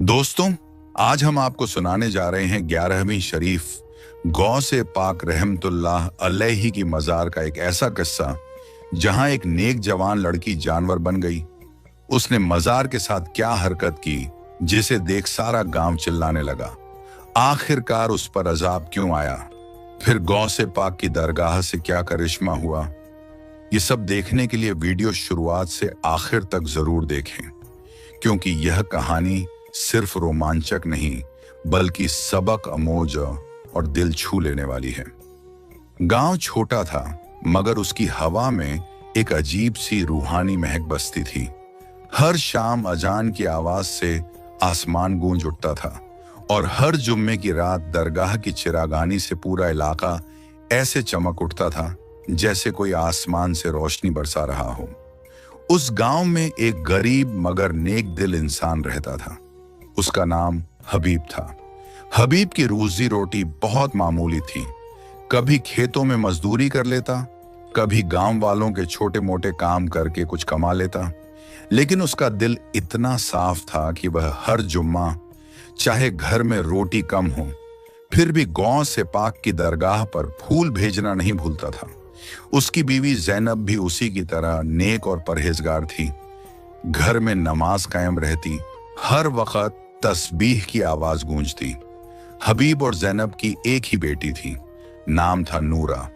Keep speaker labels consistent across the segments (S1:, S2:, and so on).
S1: दोस्तों, आज हम आपको सुनाने जा रहे हैं 11वीं शरीफ गौसे पाक रहमतुल्लाह अलैहि की मज़ार का एक ऐसा किस्सा जहां एक नेक जवान लड़की जानवर बन गई। उसने मज़ार के साथ क्या हरकत की जिसे देख सारा गांव चिल्लाने लगा। आखिरकार उस पर अजाब क्यों आया, फिर गौसे पाक की दरगाह से क्या करिश्मा हुआ, ये सब देखने के लिए वीडियो शुरुआत से आखिर तक जरूर देखें, क्योंकि यह कहानी सिर्फ रोमांचक नहीं बल्कि सबक अमोज और दिल छू लेने वाली है। गांव छोटा था मगर उसकी हवा में एक अजीब सी रूहानी महक बसती थी। हर शाम अजान की आवाज से आसमान गूंज उठता था और हर जुम्मे की रात दरगाह की चिरागानी से पूरा इलाका ऐसे चमक उठता था जैसे कोई आसमान से रोशनी बरसा रहा हो। उस गांव में एक गरीब मगर नेक दिल इंसान रहता था। उसका नाम हबीब था। हबीब की रोजी रोटी बहुत मामूली थी। कभी खेतों में मजदूरी कर लेता, कभी गांव वालों के छोटे मोटे काम करके कुछ कमा लेता, लेकिन उसका दिल इतना साफ था कि वह हर जुम्मा चाहे घर में रोटी कम हो फिर भी गौसे पाक की दरगाह पर फूल भेजना नहीं भूलता था। उसकी बीवी जैनब भी उसी की तरह नेक और परहेजगार थी। घर में नमाज कायम रहती, हर वक्त तस्बीह की आवाज गूंजती। हबीब और जैनब की एक ही बेटी थी, नाम था नूरा।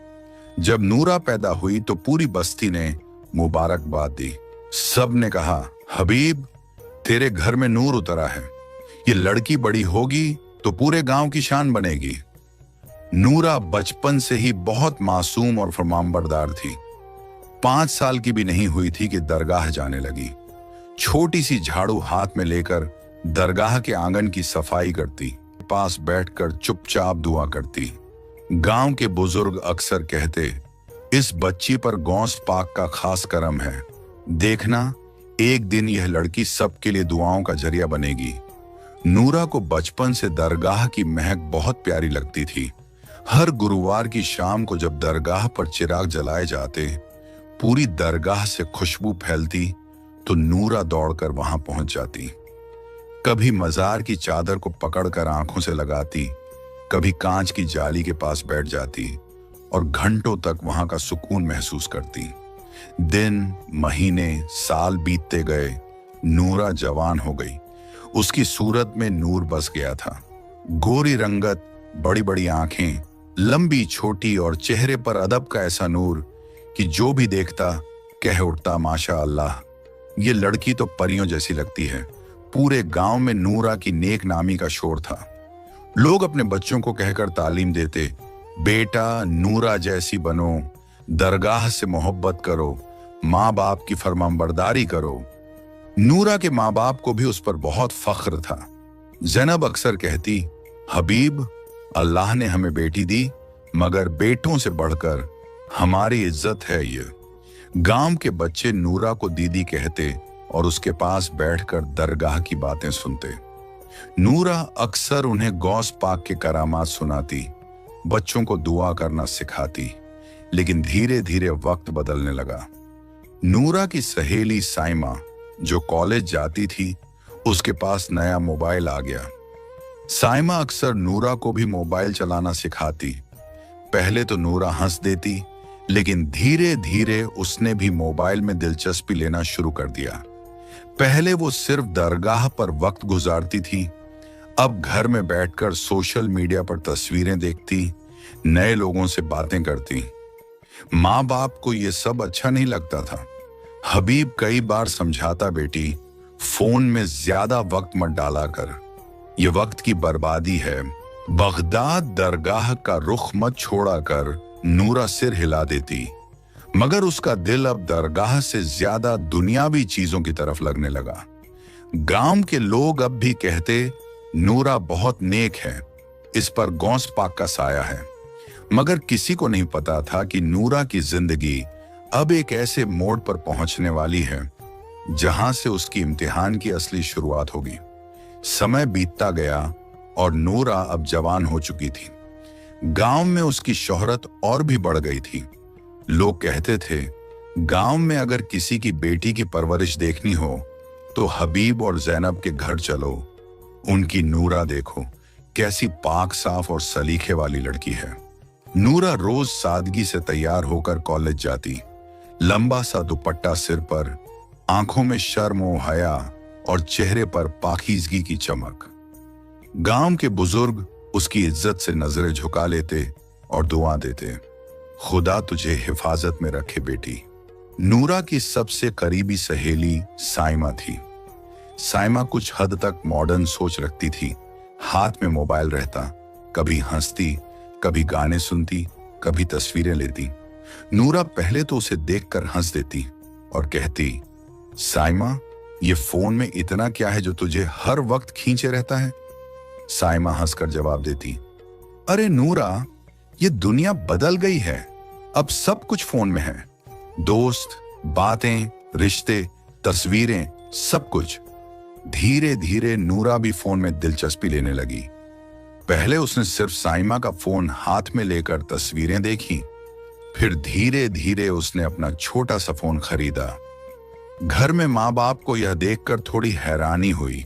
S1: जब नूरा पैदा हुई तो पूरी बस्ती ने मुबारकबाद दी। सब ने कहा, हबीब तेरे घर में नूर उतरा है, ये लड़की बड़ी होगी तो पूरे गांव की शान बनेगी। नूरा बचपन से ही बहुत मासूम और फरमानबरदार थी। 5 साल की भी नहीं हुई थी कि दरगाह जाने लगी। छोटी सी झाड़ू हाथ में लेकर दरगाह के आंगन की सफाई करती, पास बैठकर चुपचाप दुआ करती। गांव के बुजुर्ग अक्सर कहते, इस बच्ची पर गौस पाक का खास करम है, देखना एक दिन यह लड़की सबके लिए दुआओं का जरिया बनेगी। नूरा को बचपन से दरगाह की महक बहुत प्यारी लगती थी। हर गुरुवार की शाम को जब दरगाह पर चिराग जलाए जाते, पूरी दरगाह से खुशबू फैलती तो नूरा दौड़कर वहां पहुंच जाती। कभी मजार की चादर को पकड़कर आंखों से लगाती, कभी कांच की जाली के पास बैठ जाती और घंटों तक वहां का सुकून महसूस करती। दिन, महीने, साल बीतते गए। नूरा जवान हो गई। उसकी सूरत में नूर बस गया था। गोरी रंगत, बड़ी बड़ी आंखें, लंबी छोटी और चेहरे पर अदब का ऐसा नूर कि जो भी देखता कह उठता, माशा अल्लाह, ये लड़की तो परियों जैसी लगती है। पूरे गांव में नूरा की नेक नामी का शोर था। लोग अपने बच्चों को कहकर तालीम देते, बेटा नूरा जैसी बनो, दरगाह से मोहब्बत करो, माँ बाप की फरमाबरदारी करो। नूरा के माँ बाप को भी उस पर बहुत फख्र था। जैनब अक्सर कहती, हबीब अल्लाह ने हमें बेटी दी मगर बेटों से बढ़कर हमारी इज्जत है ये। गांव के बच्चे नूरा को दीदी कहते और उसके पास बैठकर दरगाह की बातें सुनते। नूरा अक्सर उन्हें गौस पाक के करामात सुनाती, बच्चों को दुआ करना सिखाती। लेकिन धीरे धीरे वक्त बदलने लगा। नूरा की सहेली साइमा जो कॉलेज जाती थी, उसके पास नया मोबाइल आ गया। साइमा अक्सर नूरा को भी मोबाइल चलाना सिखाती। पहले तो नूरा हंस देती, लेकिन धीरे धीरे उसने भी मोबाइल में दिलचस्पी लेना शुरू कर दिया। पहले वो सिर्फ दरगाह पर वक्त गुजारती थी, अब घर में बैठकर सोशल मीडिया पर तस्वीरें देखती, नए लोगों से बातें करती। माँ बाप को ये सब अच्छा नहीं लगता था। हबीब कई बार समझाता, बेटी फोन में ज्यादा वक्त मत डाला कर, ये वक्त की बर्बादी है। बगदाद दरगाह का रुख मत छोड़ा कर नूरा सिर हिला देती, मगर उसका दिल अब दरगाह से ज्यादा दुनियावी चीजों की तरफ लगने लगा। गांव के लोग अब भी कहते, नूरा बहुत नेक है, इस पर गौस पाक का साया है। मगर किसी को नहीं पता था कि नूरा की जिंदगी अब एक ऐसे मोड़ पर पहुंचने वाली है जहां से उसकी इम्तिहान की असली शुरुआत होगी। समय बीतता गया और नूरा अब जवान हो चुकी थी। गांव में उसकी शोहरत और भी बढ़ गई थी। लोग कहते थे, गांव में अगर किसी की बेटी की परवरिश देखनी हो तो हबीब और जैनब के घर चलो, उनकी नूरा देखो, कैसी पाक साफ और सलीखे वाली लड़की है। नूरा रोज सादगी से तैयार होकर कॉलेज जाती, लंबा सा दुपट्टा सिर पर, आंखों में शर्म और हया और चेहरे पर पाकीज़गी की चमक। गांव के बुजुर्ग उसकी इज्जत से नजरें झुका लेते और दुआ देते, खुदा तुझे हिफाजत में रखे बेटी। नूरा की सबसे करीबी सहेली साइमा थी। साइमा कुछ हद तक मॉडर्न सोच रखती थी। हाथ में मोबाइल रहता, कभी हंसती, कभी गाने सुनती, कभी तस्वीरें लेती। नूरा पहले तो उसे देखकर हंस देती और कहती, साइमा, ये फोन में इतना क्या है जो तुझे हर वक्त खींचे रहता है? साइमा हंसकर जवाब देती, अरे नूरा, ये दुनिया बदल गई है, अब सब कुछ फोन में है। दोस्त, बातें, रिश्ते, तस्वीरें, सब कुछ। धीरे धीरे नूरा भी फोन में दिलचस्पी लेने लगी। पहले उसने सिर्फ साइमा का फोन हाथ में लेकर तस्वीरें देखी, फिर धीरे धीरे उसने अपना छोटा सा फोन खरीदा। घर में माँ बाप को यह देखकर थोड़ी हैरानी हुई,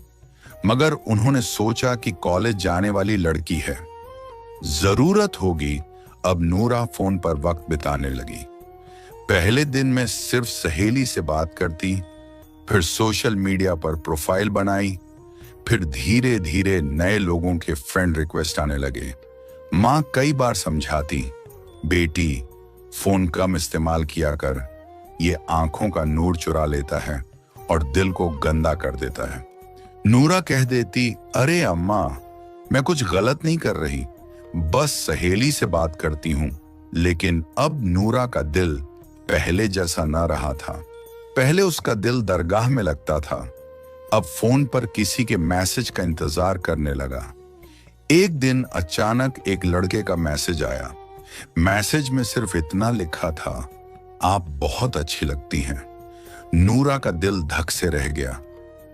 S1: मगर उन्होंने सोचा कि कॉलेज जाने वाली लड़की है, जरूरत होगी। अब नूरा फोन पर वक्त बिताने लगी। पहले दिन में सिर्फ सहेली से बात करती, फिर सोशल मीडिया पर प्रोफाइल बनाई, फिर धीरे धीरे नए लोगों के फ्रेंड रिक्वेस्ट आने लगे। माँ कई बार समझाती, बेटी, फोन कम इस्तेमाल किया कर, ये आंखों का नूर चुरा लेता है और दिल को गंदा कर देता है। नूरा कह देती, अरे अम्मा, मैं कुछ गलत नहीं कर रही, बस सहेली से बात करती हूँ। लेकिन अब नूरा का दिल पहले जैसा न रहा था। पहले उसका दिल दरगाह में लगता था, अब फोन पर किसी के मैसेज का इंतजार करने लगा। एक दिन अचानक एक लड़के का मैसेज आया। मैसेज में सिर्फ इतना लिखा था, आप बहुत अच्छी लगती हैं। नूरा का दिल धक से रह गया।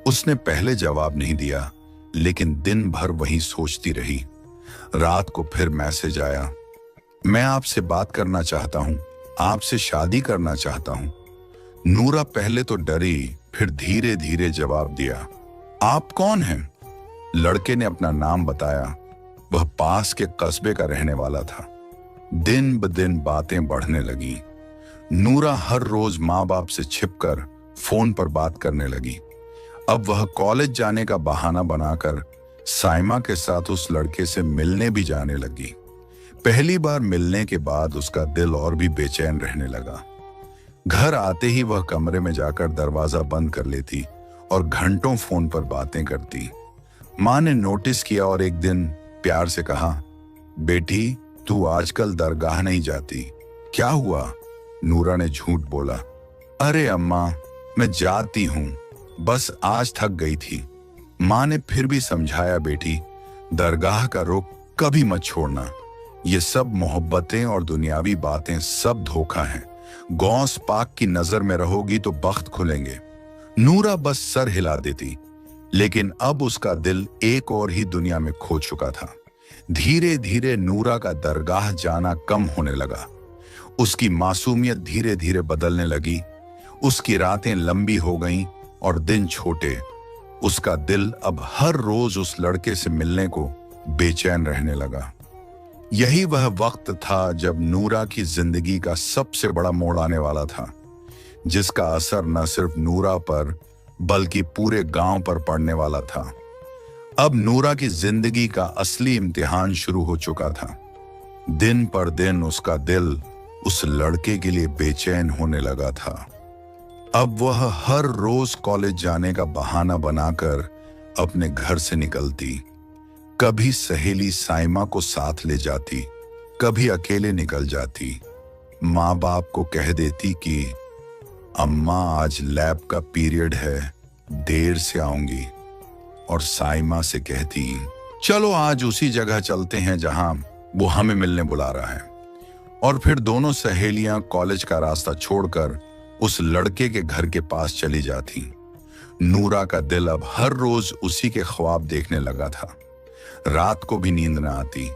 S1: उसने पहले जवाब नहीं दिया, लेकिन दिन भर वही सोचती रही। रात को फिर मैसेज आया, मैं आपसे बात करना चाहता हूं, आपसे शादी करना चाहता हूं। नूरा पहले तो डरी, फिर धीरे धीरे जवाब दिया, आप कौन हैं? लड़के ने अपना नाम बताया। वह पास के कस्बे का रहने वाला था। दिन ब दिन बातें बढ़ने लगी। नूरा हर रोज माँ बाप से छिपकर फोन पर बात करने लगी। अब वह कॉलेज जाने का बहाना बनाकर साइमा के साथ उस लड़के से मिलने भी जाने लगी। पहली बार मिलने के बाद उसका दिल और भी बेचैन रहने लगा। घर आते ही वह कमरे में जाकर दरवाजा बंद कर लेती और घंटों फोन पर बातें करती। माँ ने नोटिस किया और एक दिन प्यार से कहा, बेटी, तू आजकल दरगाह नहीं जाती, क्या हुआ? नूरा ने झूठ बोला, अरे अम्मा, मैं जाती हूँ, बस आज थक गई थी। माँ ने फिर भी समझाया, बेटी, दरगाह का रुख कभी मत छोड़ना। ये सब मोहब्बतें और दुनियावी बातें सब धोखा हैं। गौस पाक की नजर में रहोगी तो बख्त खुलेंगे। नूरा बस सर हिला देती, लेकिन अब उसका दिल एक और ही दुनिया में खो चुका था। धीरे धीरे नूरा का दरगाह जाना कम होने लगा। उसकी मासूमियत धीरे धीरे बदलने लगी। उसकी रातें लंबी हो गईं और दिन छोटे। उसका दिल अब हर रोज उस लड़के से मिलने को बेचैन रहने लगा। यही वह वक्त था जब नूरा की जिंदगी का सबसे बड़ा मोड़ आने वाला था, जिसका असर न सिर्फ नूरा पर बल्कि पूरे गांव पर पड़ने वाला था। अब नूरा की जिंदगी का असली इम्तिहान शुरू हो चुका था। दिन पर दिन उसका दिल उस लड़के के लिए बेचैन होने लगा था। अब वह हर रोज कॉलेज जाने का बहाना बनाकर अपने घर से निकलती। कभी सहेली साइमा को साथ ले जाती, कभी अकेले निकल जाती। माँ बाप को कह देती कि अम्मा, आज लैब का पीरियड है, देर से आऊंगी। और साइमा से कहती, चलो आज उसी जगह चलते हैं जहां वो हमें मिलने बुला रहा है। और फिर दोनों सहेलियां कॉलेज का रास्ता छोड़कर उस लड़के के घर के पास चली जाती। नूरा का दिल अब हर रोज उसी के ख्वाब देखने लगा था। रात को भी नींद न आती।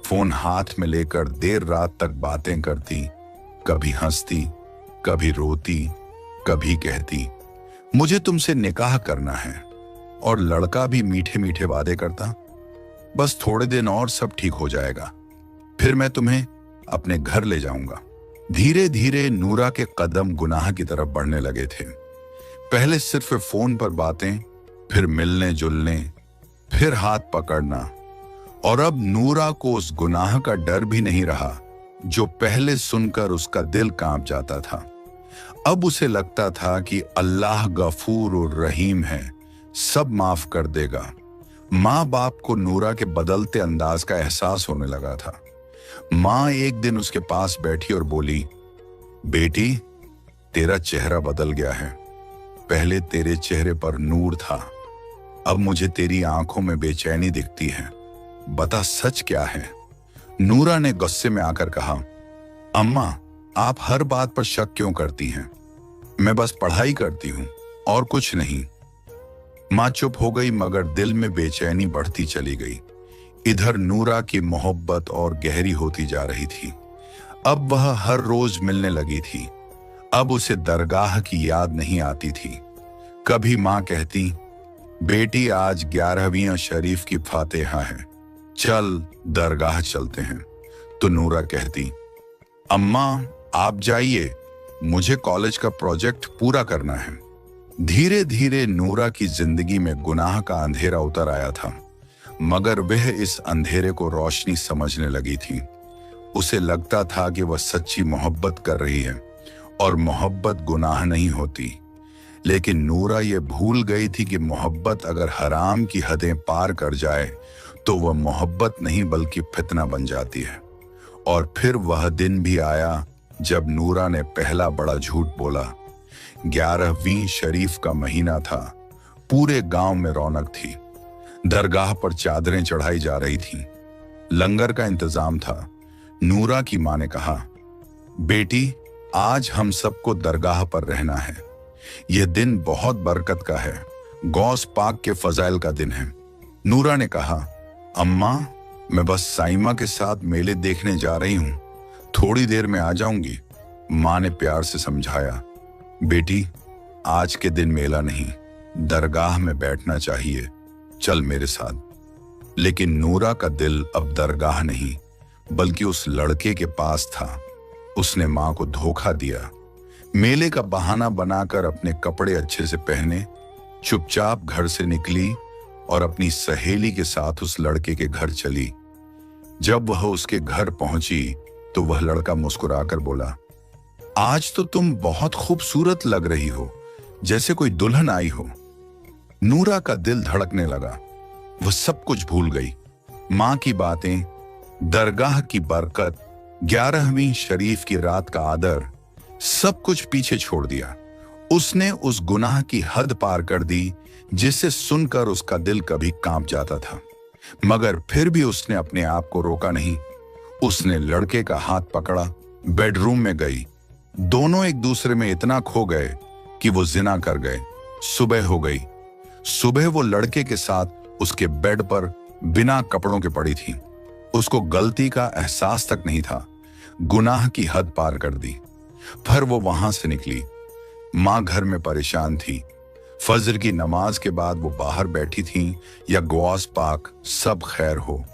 S1: फोन हाथ में लेकर देर रात तक बातें करती, कभी हंसती, कभी रोती, कभी कहती, मुझे तुमसे निकाह करना है। और लड़का भी मीठे मीठे वादे करता, बस थोड़े दिन और सब ठीक हो जाएगा, फिर मैं तुम्हें अपने घर ले जाऊंगा। धीरे धीरे नूरा के कदम गुनाह की तरफ बढ़ने लगे थे। पहले सिर्फ फोन पर बातें, फिर मिलने जुलने, फिर हाथ पकड़ना, और अब नूरा को उस गुनाह का डर भी नहीं रहा जो पहले सुनकर उसका दिल कांप जाता था। अब उसे लगता था कि अल्लाह गफूर और रहीम है, सब माफ कर देगा। माँ बाप को नूरा के बदलते अंदाज का एहसास होने लगा था। माँ एक दिन उसके पास बैठी और बोली, बेटी, तेरा चेहरा बदल गया है। पहले तेरे चेहरे पर नूर था, अब मुझे तेरी आंखों में बेचैनी दिखती है। बता सच क्या है? नूरा ने गुस्से में आकर कहा, अम्मा, आप हर बात पर शक क्यों करती हैं? मैं बस पढ़ाई करती हूं और कुछ नहीं। मां चुप हो गई, मगर दिल में बेचैनी बढ़ती चली गई। इधर नूरा की मोहब्बत और गहरी होती जा रही थी। अब वह हर रोज मिलने लगी थी। अब उसे दरगाह की याद नहीं आती थी। कभी मां कहती, बेटी, आज 11वीं शरीफ की फातिहा है, चल दरगाह चलते हैं। तो नूरा कहती, अम्मा आप जाइए, मुझे कॉलेज का प्रोजेक्ट पूरा करना है। धीरे धीरे नूरा की जिंदगी में गुनाह का अंधेरा उतर आया था, मगर वह इस अंधेरे को रोशनी समझने लगी थी। उसे लगता था कि वह सच्ची मोहब्बत कर रही है और मोहब्बत गुनाह नहीं होती। लेकिन नूरा ये भूल गई थी कि मोहब्बत अगर हराम की हदें पार कर जाए तो वह मोहब्बत नहीं बल्कि फितना बन जाती है। और फिर वह दिन भी आया जब नूरा ने पहला बड़ा झूठ बोला। 11वीं शरीफ का महीना था। पूरे गांव में रौनक थी। दरगाह पर चादरें चढ़ाई जा रही थीं। लंगर का इंतजाम था। नूरा की मां ने कहा, बेटी, आज हम सबको दरगाह पर रहना है। यह दिन बहुत बरकत का है, गौस पाक के फजाइल का दिन है। नूरा ने कहा, अम्मा, मैं बस साइमा के साथ मेले देखने जा रही हूं, थोड़ी देर में आ जाऊंगी। मां ने प्यार से समझाया, बेटी, आज के दिन मेला नहीं, दरगाह में बैठना चाहिए, चल मेरे साथ। लेकिन नूरा का दिल अब दरगाह नहीं बल्कि उस लड़के के पास था। उसने मां को धोखा दिया। मेले का बहाना बनाकर अपने कपड़े अच्छे से पहने चुपचाप घर से निकली और अपनी सहेली के साथ उस लड़के के घर चली। जब वह उसके घर पहुंची तो वह लड़का मुस्कुराकर बोला, आज तो तुम बहुत खूबसूरत लग रही हो, जैसे कोई दुल्हन आई हो। नूरा का दिल धड़कने लगा। वह सब कुछ भूल गई। मां की बातें, दरगाह की बरकत, 11वीं शरीफ की रात का आदर, सब कुछ पीछे छोड़ दिया। उसने उस गुनाह की हद पार कर दी जिसे सुनकर उसका दिल कभी कांप जाता था। मगर फिर भी उसने अपने आप को रोका नहीं। उसने लड़के का हाथ पकड़ा, बेडरूम में गई। दोनों एक दूसरे में इतना खो गए कि वो जिना कर गए। सुबह हो गई। सुबह वो लड़के के साथ उसके बेड पर बिना कपड़ों के पड़ी थी। उसको गलती का एहसास तक नहीं था। गुनाह की हद पार कर दी। फिर वो वहां से निकली। मां घर में परेशान थी। फजर की नमाज के बाद वो बाहर बैठी थी या गौस पाक सब खैर हो।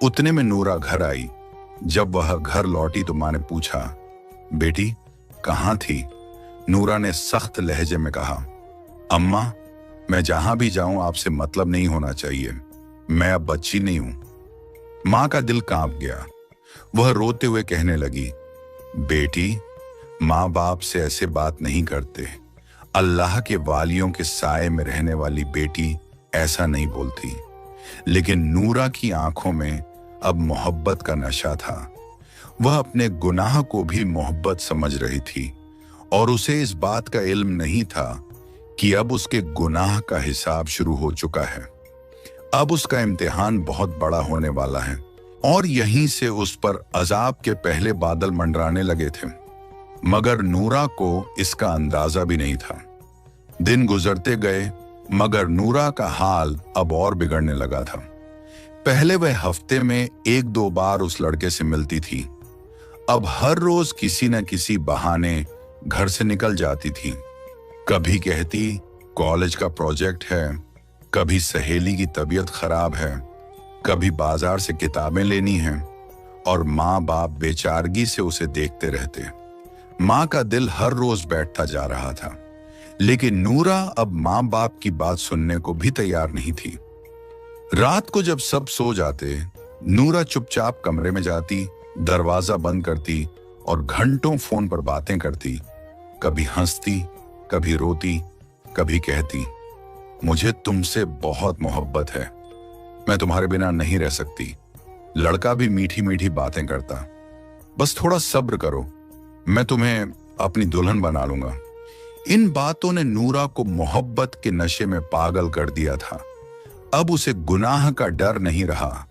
S1: उतने में नूरा घर आई। जब वह घर लौटी तो मां ने पूछा, बेटी कहां थी? नूरा ने सख्त लहजे में कहा, अम्मा, मैं जहां भी जाऊं आपसे मतलब नहीं होना चाहिए। मैं अब बच्ची नहीं हूं। मां का दिल कांप गया। वह रोते हुए कहने लगी, बेटी, मां बाप से ऐसे बात नहीं करते। अल्लाह के वालियों के साए में रहने वाली बेटी ऐसा नहीं बोलती। लेकिन नूरा की आंखों में अब मोहब्बत का नशा था। वह अपने गुनाह को भी मोहब्बत समझ रही थी और उसे इस बात का इल्म नहीं था कि अब उसके गुनाह का हिसाब शुरू हो चुका है। अब उसका इम्तिहान बहुत बड़ा होने वाला है। और यहीं से उस पर अजाब के पहले बादल मंडराने लगे थे। मगर नूरा को इसका अंदाजा भी नहीं था। दिन गुजरते गए मगर नूरा का हाल अब और बिगड़ने लगा था। पहले वह हफ्ते में 1-2 बार उस लड़के से मिलती थी। अब हर रोज किसी न किसी बहाने घर से निकल जाती थी। कभी कहती कॉलेज का प्रोजेक्ट है, कभी सहेली की तबीयत खराब है, कभी बाजार से किताबें लेनी हैं, और माँ बाप बेचारगी से उसे देखते रहते। माँ का दिल हर रोज बैठता जा रहा था, लेकिन नूरा अब माँ बाप की बात सुनने को भी तैयार नहीं थी। रात को जब सब सो जाते, नूरा चुपचाप कमरे में जाती, दरवाजा बंद करती और घंटों फोन पर बातें करती। कभी हंसती, कभी रोती, कभी कहती, मुझे तुमसे बहुत मोहब्बत है, मैं तुम्हारे बिना नहीं रह सकती। लड़का भी मीठी मीठी बातें करता, बस थोड़ा सब्र करो, मैं तुम्हें अपनी दुल्हन बना लूंगा। इन बातों ने नूरा को मोहब्बत के नशे में पागल कर दिया था। अब उसे गुनाह का डर नहीं रहा।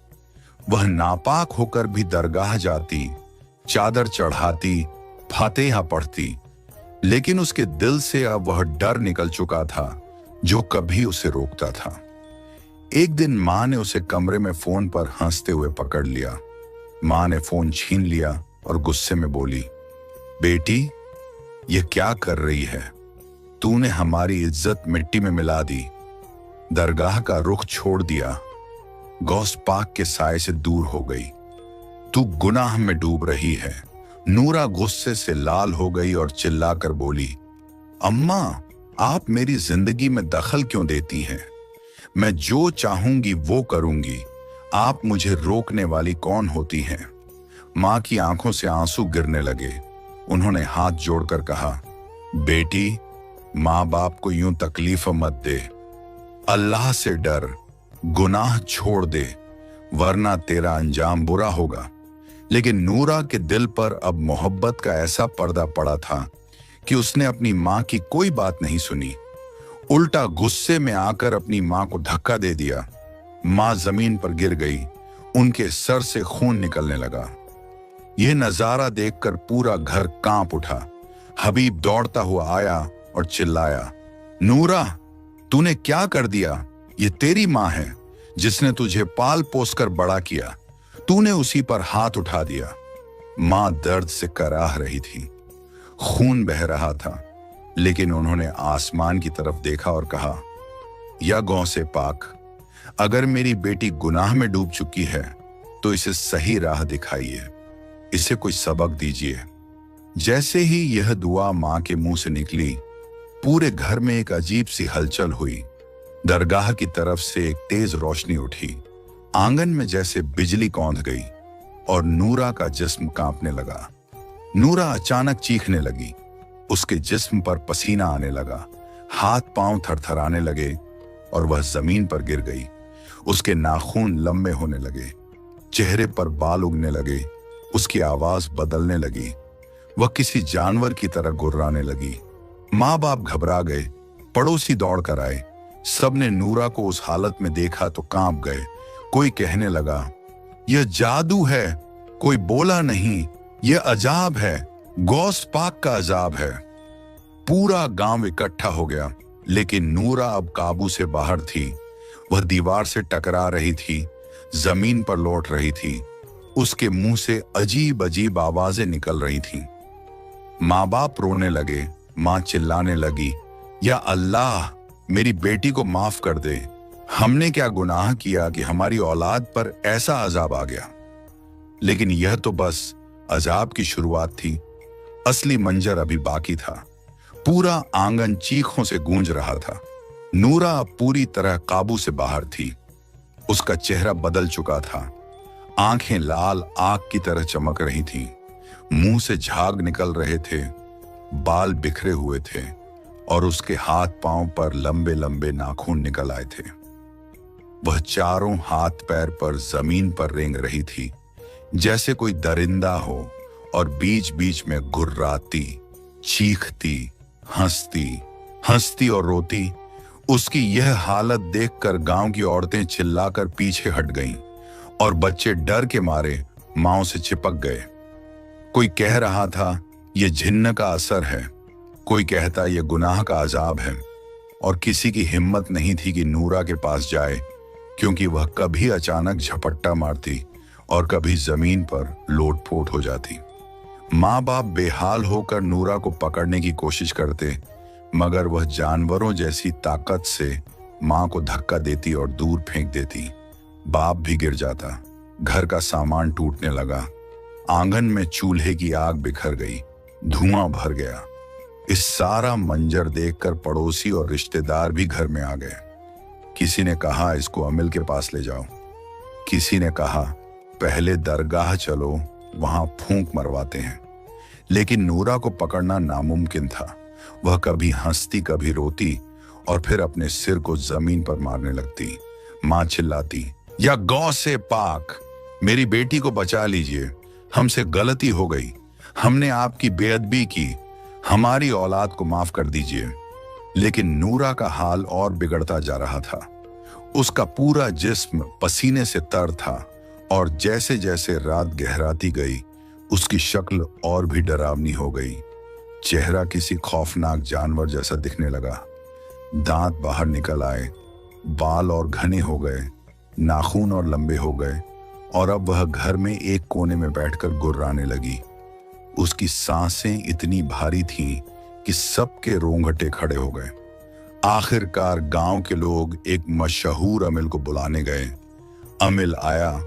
S1: वह नापाक होकर भी दरगाह जाती, चादर चढ़ाती, फातिहा पढ़ती, लेकिन उसके दिल से अब वह डर निकल चुका था जो कभी उसे रोकता था। एक दिन मां ने उसे कमरे में फोन पर हंसते हुए पकड़ लिया। मां ने फोन छीन लिया और गुस्से में बोली, बेटी, ये क्या कर रही है? तूने हमारी इज्जत मिट्टी में मिला दी, दरगाह का रुख छोड़ दिया, गौस पाक के साए से दूर हो गई, तू गुनाह में डूब रही है। नूरा गुस्से से लाल हो गई और चिल्लाकर बोली, अम्मा, आप मेरी जिंदगी में दखल क्यों देती हैं? मैं जो चाहूंगी वो करूंगी, आप मुझे रोकने वाली कौन होती हैं? मां की आंखों से आंसू गिरने लगे। उन्होंने हाथ जोड़कर कहा, बेटी, मां बाप को यूं तकलीफ मत दे, अल्लाह से डर, गुनाह छोड़ दे, वरना तेरा अंजाम बुरा होगा। लेकिन नूरा के दिल पर अब मोहब्बत का ऐसा पर्दा पड़ा था कि उसने अपनी मां की कोई बात नहीं सुनी। उल्टा गुस्से में आकर अपनी मां को धक्का दे दिया। मां जमीन पर गिर गई, उनके सर से खून निकलने लगा। यह नजारा देखकर पूरा घर कांप उठा। हबीब दौड़ता हुआ आया और चिल्लाया, नूरा, तूने क्या कर दिया? ये तेरी मां है, जिसने तुझे पाल पोस कर बड़ा किया, तूने उसी पर हाथ उठा दिया। मां दर्द से कराह रही थी, खून बह रहा था, लेकिन उन्होंने आसमान की तरफ देखा और कहा, या गौ से पाक, अगर मेरी बेटी गुनाह में डूब चुकी है तो इसे सही राह दिखाइए, इसे कोई सबक दीजिए। जैसे ही यह दुआ मां के मुंह से निकली, पूरे घर में एक अजीब सी हलचल हुई। दरगाह की तरफ से एक तेज रोशनी उठी, आंगन में जैसे बिजली कौंध गई और नूरा का जिस्म कांपने लगा। नूरा अचानक चीखने लगी, उसके जिस्म पर पसीना आने लगा, हाथ पांव थरथराने लगे और वह जमीन पर गिर गई। उसके नाखून लंबे होने लगे, चेहरे पर बाल उगने लगे, उसकी आवाज बदलने लगी, वह किसी जानवर की तरह गुर्राने लगी। माँ बाप घबरा गए, पड़ोसी दौड़ कर आए। सबने नूरा को उस हालत में देखा तो कांप गए। कोई कहने लगा, यह जादू है, कोई बोला नहीं, यह अजाब है, गौस पाक का अजाब है। पूरा गांव इकट्ठा हो गया, लेकिन नूरा अब काबू से बाहर थी। वह दीवार से टकरा रही थी, जमीन पर लौट रही थी, उसके मुंह से अजीब अजीब आवाजें निकल रही थीं। माँ बाप रोने लगे, मां चिल्लाने लगी, या अल्लाह, मेरी बेटी को माफ कर दे, हमने क्या गुनाह किया कि हमारी औलाद पर ऐसा अजाब आ गया। लेकिन यह तो बस अजाब की शुरुआत थी, असली मंजर अभी बाकी था। पूरा आंगन चीखों से गूंज रहा था। नूरा अब पूरी तरह काबू से बाहर थी। उसका चेहरा बदल चुका था, आंखें लाल आग की तरह चमक रही थीं, मुंह से झाग निकल रहे थे, बाल बिखरे हुए थे और उसके हाथ पांव पर लंबे लंबे नाखून निकल आए थे। वह चारों हाथ पैर पर जमीन पर रेंग रही थी, जैसे कोई दरिंदा हो, और बीच बीच में गुर्राती, चीखती, हंसती और रोती। उसकी यह हालत देखकर गांव की औरतें चिल्लाकर पीछे हट गईं और बच्चे डर के मारे मांओं से चिपक गए। कोई कह रहा था यह जिन्न का असर है, कोई कहता यह गुनाह का अजाब है, और किसी की हिम्मत नहीं थी कि नूरा के पास जाए, क्योंकि वह कभी अचानक झपट्टा मारती और कभी जमीन पर लोटपोट हो जाती। माँ बाप बेहाल होकर नूरा को पकड़ने की कोशिश करते, मगर वह जानवरों जैसी ताकत से माँ को धक्का देती और दूर फेंक देती। बाप भी गिर जाता। घर का सामान टूटने लगा। आंगन में चूल्हे की आग बिखर गई, धुआं भर गया। इस सारा मंजर देखकर पड़ोसी और रिश्तेदार भी घर में आ गए। किसी ने कहा इसको अमिल के पास ले जाओ, किसी ने कहा पहले दरगाह चलो, वहां फूंक मरवाते हैं। लेकिन नूरा को पकड़ना नामुमकिन था। वह कभी हंसती कभी रोती और फिर अपने सिर को जमीन पर मारने लगती। माँ चिल्लाती, या गौ से पाक, मेरी बेटी को बचा लीजिए, हमसे गलती हो गई, हमने आपकी बेअदबी की, हमारी औलाद को माफ कर दीजिए। लेकिन नूरा का हाल और बिगड़ता जा रहा था। उसका पूरा जिस्म पसीने से तर था और जैसे जैसे रात गहराती गई उसकी शक्ल और भी डरावनी हो गई। चेहरा किसी खौफनाक जानवर जैसा दिखने लगा। दांत बाहर निकल आए, बाल और घने हो गए, नाखून और लंबे हो गए और अब वह घर में एक कोने में बैठकर गुर्राने लगी। उसकी सांसें इतनी भारी थीं कि सबके रोंगटे खड़े हो गए। आखिरकार गांव के लोग एक मशहूर अमिल को बुलाने गए। अमिल आया,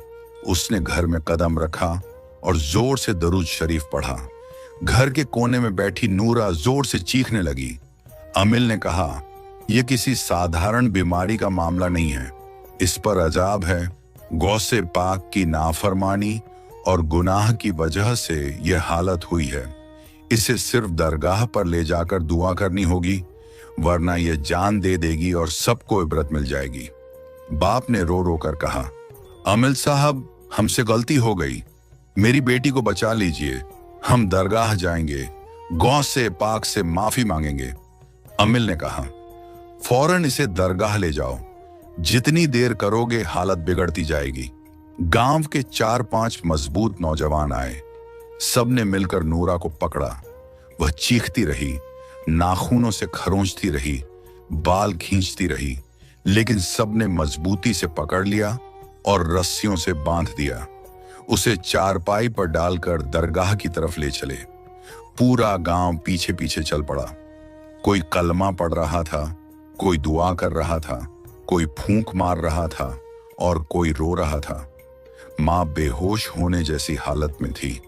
S1: उसने घर में कदम रखा और जोर से दरूद शरीफ पढ़ा। घर के कोने में बैठी नूरा जोर से चीखने लगी। अमिल ने कहा, यह किसी साधारण बीमारी का मामला नहीं है, इस पर अजाब है। गौसे पाक की नाफरमानी और गुनाह की वजह से यह हालत हुई है। इसे सिर्फ दरगाह पर ले जाकर दुआ करनी होगी, वरना यह जान दे देगी और सबको इबरत मिल जाएगी। बाप ने रो रो कर कहा, अमिल साहब, हमसे गलती हो गई, मेरी बेटी को बचा लीजिए, हम दरगाह जाएंगे, गौ से पाक से माफी मांगेंगे। अमिल ने कहा, फौरन इसे दरगाह ले जाओ, जितनी देर करोगे हालत बिगड़ती जाएगी। गांव के 4-5 मजबूत नौजवान आए। सबने मिलकर नूरा को पकड़ा। वह चीखती रही, नाखूनों से खरोंचती रही, बाल खींचती रही, लेकिन सबने मजबूती से पकड़ लिया और रस्सियों से बांध दिया। उसे चारपाई पर डालकर दरगाह की तरफ ले चले। पूरा गांव पीछे पीछे चल पड़ा। कोई कलमा पढ़ रहा था, कोई दुआ कर रहा था, कोई फूंक मार रहा था और कोई रो रहा था। माँ बेहोश होने जैसी हालत में थी।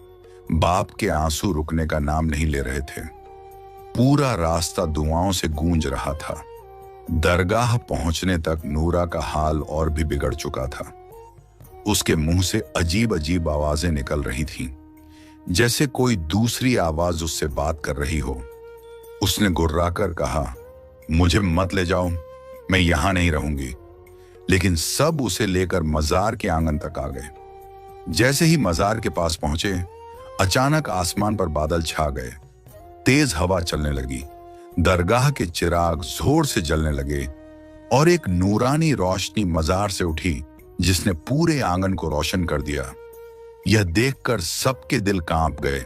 S1: बाप के आंसू रुकने का नाम नहीं ले रहे थे। पूरा रास्ता दुआओं से गूंज रहा था। दरगाह पहुंचने तक नूरा का हाल और भी बिगड़ चुका था। उसके मुंह से अजीब अजीब आवाजें निकल रही थीं, जैसे कोई दूसरी आवाज उससे बात कर रही हो। उसने गुर्राकर कहा, मुझे मत ले जाओ, मैं यहां नहीं रहूंगी। लेकिन सब उसे लेकर मजार के आंगन तक आ गए। जैसे ही मजार के पास पहुंचे, अचानक आसमान पर बादल छा गए। तेज हवा चलने लगी। दरगाह के चिराग जोर से जलने लगे और एक नूरानी रोशनी मजार से उठी जिसने पूरे आंगन को रोशन कर दिया। यह देखकर सबके दिल कांप गए।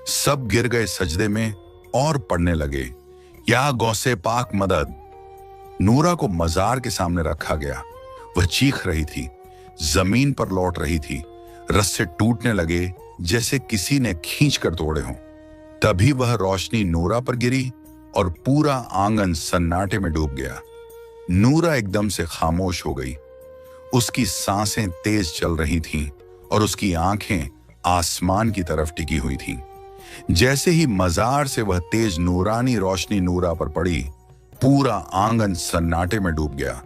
S1: सब गिर गए सजदे में और पढ़ने लगे, या गौसे पाक मदद। नूरा को मजार के सामने रखा गया। वह चीख रही थी, जमीन पर लौट रही थी। रस्से टूटने लगे जैसे किसी ने खींच कर तोड़े हों। तभी वह रोशनी नूरा पर गिरी और पूरा आंगन सन्नाटे में डूब गया। नूरा एकदम से खामोश हो गई। उसकी सांसें तेज चल रही थीं और उसकी आंखें आसमान की तरफ टिकी हुई थीं। जैसे ही मजार से वह तेज नूरानी रोशनी नूरा पर पड़ी, पूरा आंगन सन्नाटे में डूब गया।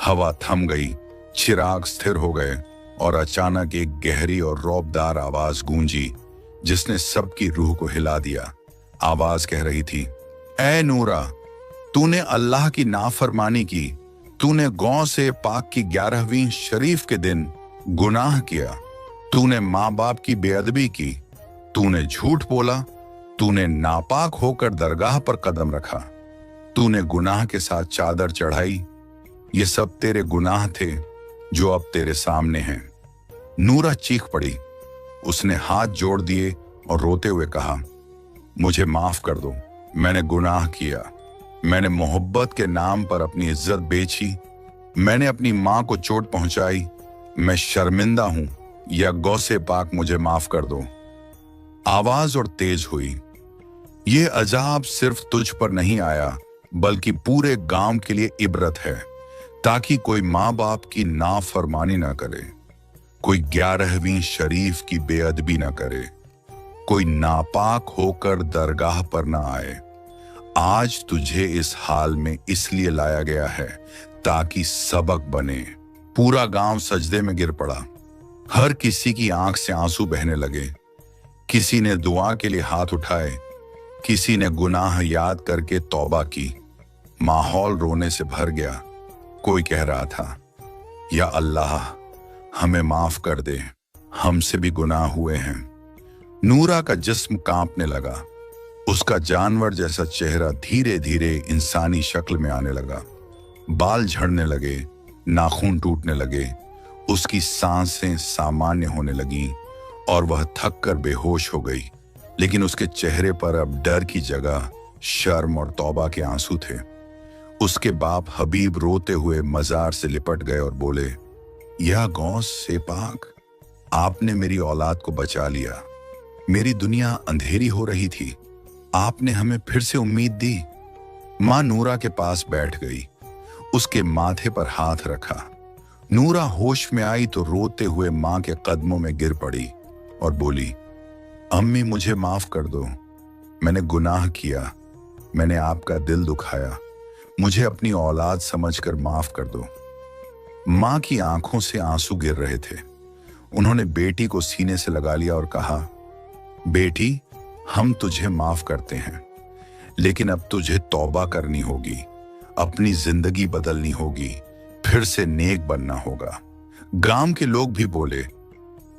S1: हवा थम गई, चिराग स्थिर हो गए और अचानक एक गहरी और रौबदार आवाज गूंजी जिसने सबकी रूह को हिला दिया। आवाज कह रही थी, ऐ नूरा, तूने अल्लाह की नाफरमानी की, तूने गौ से पाक की 11वीं शरीफ के दिन गुनाह किया, तूने माँ बाप की बेअदबी की, तूने झूठ बोला, तूने नापाक होकर दरगाह पर कदम रखा, तूने गुनाह के साथ चादर चढ़ाई। ये सब तेरे गुनाह थे जो अब तेरे सामने हैं। नूरा चीख पड़ी। उसने हाथ जोड़ दिए और रोते हुए कहा, मुझे माफ कर दो, मैंने गुनाह किया, मैंने मोहब्बत के नाम पर अपनी इज्जत बेची, मैंने अपनी माँ को चोट पहुंचाई, मैं शर्मिंदा हूं, या गौसे पाक मुझे माफ कर दो। आवाज और तेज हुई, यह अजाब सिर्फ तुझ पर नहीं आया बल्कि पूरे गांव के लिए इबरत है। ताकि कोई माँ बाप की नाफरमानी ना करे, कोई 11वीं शरीफ की बेअदबी ना करे, कोई नापाक होकर दरगाह पर ना आए। आज तुझे इस हाल में इसलिए लाया गया है ताकि सबक बने। पूरा गांव सजदे में गिर पड़ा। हर किसी की आंख से आंसू बहने लगे। किसी ने दुआ के लिए हाथ उठाए, किसी ने गुनाह याद करके तौबा की। माहौल रोने से भर गया। कोई कह रहा था, या अल्लाह हमें माफ कर दे, हमसे भी गुनाह हुए हैं। नूरा का जिस्म कांपने लगा। उसका जानवर जैसा चेहरा धीरे धीरे इंसानी शक्ल में आने लगा। बाल झड़ने लगे, नाखून टूटने लगे, उसकी सांसें सामान्य होने लगीं और वह थक कर बेहोश हो गई। लेकिन उसके चेहरे पर अब डर की जगह शर्म और तौबा के आंसू थे। उसके बाप हबीब रोते हुए मजार से लिपट गए और बोले, या गौस से पाक, आपने मेरी औलाद को बचा लिया। मेरी दुनिया अंधेरी हो रही थी, आपने हमें फिर से उम्मीद दी। मां नूरा के पास बैठ गई, उसके माथे पर हाथ रखा। नूरा होश में आई तो रोते हुए मां के कदमों में गिर पड़ी और बोली, अम्मी मुझे माफ कर दो, मैंने गुनाह किया, मैंने आपका दिल दुखाया, मुझे अपनी औलाद समझकर माफ कर दो। मां की आंखों से आंसू गिर रहे थे। उन्होंने बेटी को सीने से लगा लिया और कहा, बेटी हम तुझे माफ करते हैं, लेकिन अब तुझे तौबा करनी होगी, अपनी जिंदगी बदलनी होगी, फिर से नेक बनना होगा। गांव के लोग भी बोले,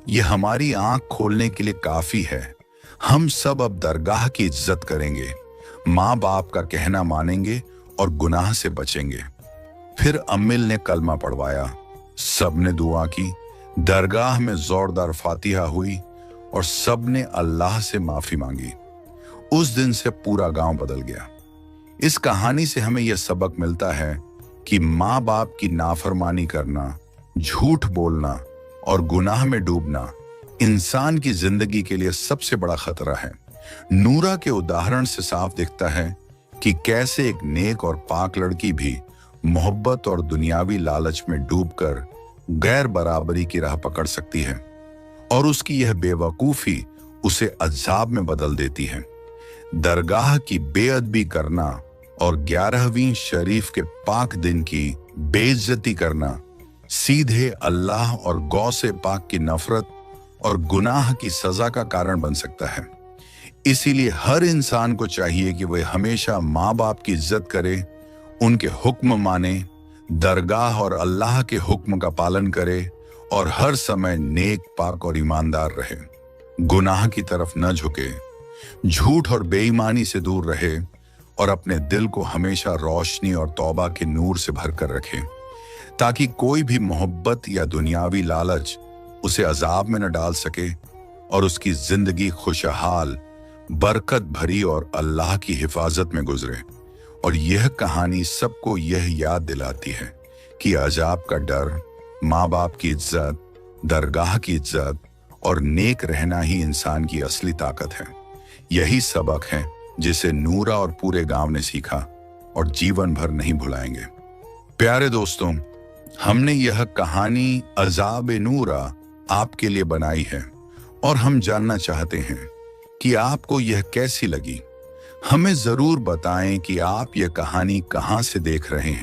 S1: ये हमारी आंख खोलने के लिए काफी है। हम सब अब दरगाह की इज्जत करेंगे, माँ बाप का कहना मानेंगे और गुनाह से बचेंगे। फिर अम्मिल ने कलमा पढ़वाया, सबने दुआ की, दरगाह में जोरदार फातिहा हुई और सबने अल्लाह से माफी मांगी। उस दिन से पूरा गांव बदल गया। इस कहानी से हमें यह सबक मिलता है कि माँ बाप की नाफरमानी करना, झूठ बोलना और गुनाह में डूबना इंसान की जिंदगी के लिए सबसे बड़ा खतरा है। नूरा के उदाहरण से साफ दिखता है कि कैसे एक नेक और पाक लड़की भी मोहब्बत और दुनियावी लालच में डूबकर गैर बराबरी की राह पकड़ सकती है और उसकी यह बेवकूफी उसे अज़ाब में बदल देती है। दरगाह की बेअदबी करना और 11वीं शरीफ के पाक दिन की बेइज्जती करना सीधे अल्लाह और गौ से पाक की नफरत और गुनाह की सजा का कारण बन सकता है। इसीलिए हर इंसान को चाहिए कि वह हमेशा माँ बाप की इज्जत करे, उनके हुक्म माने, दरगाह और अल्लाह के हुक्म का पालन करे और हर समय नेक, पाक और ईमानदार रहे। गुनाह की तरफ न झुके, झूठ और बेईमानी से दूर रहे और अपने दिल को हमेशा रोशनी और तौबा के नूर से भरकर रखे, ताकि कोई भी मोहब्बत या दुनियावी लालच उसे अजाब में न डाल सके और उसकी जिंदगी खुशहाल, बरकत भरी और अल्लाह की हिफाजत में गुजरे। और यह कहानी सबको यह याद दिलाती है कि अजाब का डर, माँ बाप की इज्जत, दरगाह की इज्जत और नेक रहना ही इंसान की असली ताकत है। यही सबक है जिसे नूरा और पूरे गांव ने सीखा और जीवन भर नहीं भुलाएंगे। प्यारे दोस्तों, हमने यह कहानी अजाब नूरा आपके लिए बनाई है और हम जानना चाहते हैं कि आपको यह कैसी लगी। हमें जरूर बताएं कि आप यह कहानी कहां से देख रहे हैं।